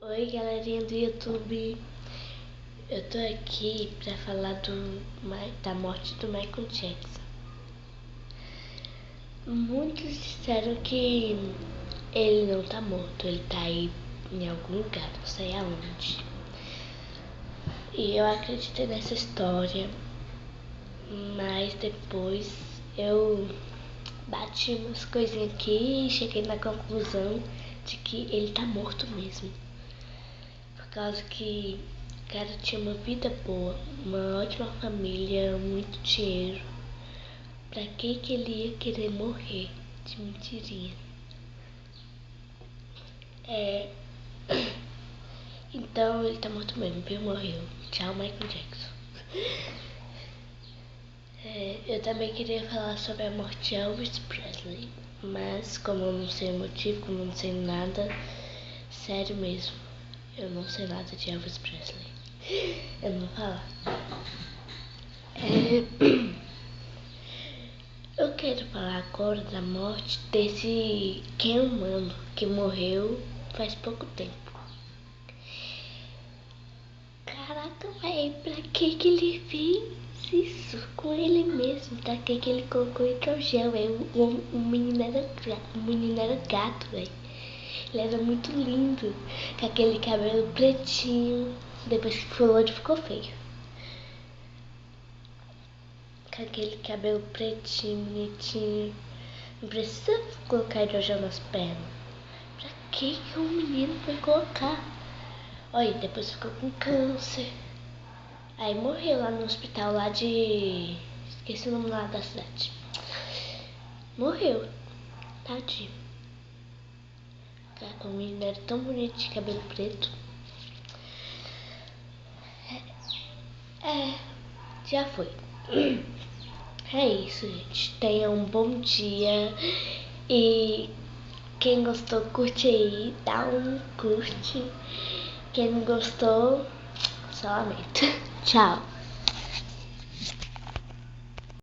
Oi, galerinha do YouTube. Eu tô aqui pra falar da morte do Michael Jackson. Muitos disseram que ele não tá morto, ele tá aí em algum lugar, não sei aonde. E eu acreditei nessa história, mas depois eu bati umas coisinhas aqui e cheguei na conclusão de que ele tá morto mesmo. Por causa que o cara tinha uma vida boa, uma ótima família, muito dinheiro. Pra que ele ia querer morrer de mentirinha? Então ele tá morto mesmo, viu? Morreu. Tchau, Michael Jackson. Eu também queria falar sobre a morte de Elvis Presley, mas como eu não sei o motivo, como eu não sei nada, sério mesmo, eu não sei nada de Elvis Presley. Eu não vou falar. Eu quero falar agora da morte desse Ken humano que morreu faz pouco tempo. Caraca, velho, pra que ele fez isso com ele mesmo? Pra que ele colocou hidrogel, velho? O menino era gato, velho. Ele era muito lindo, com aquele cabelo pretinho. Depois que ficou loiro, ficou feio. Com aquele cabelo pretinho, bonitinho. Não precisa colocar hidrogel nas pernas. Pra que o menino foi colocar? Olha, depois ficou com câncer. Aí morreu lá no hospital lá de... Esqueci o nome lá da cidade. Morreu. Tadinho. O menino era tão bonito de cabelo preto. Já foi. É isso, gente. Tenha um bom dia. E quem gostou, curte aí. Dá um curte. Quem não gostou, só lamento. Tchau.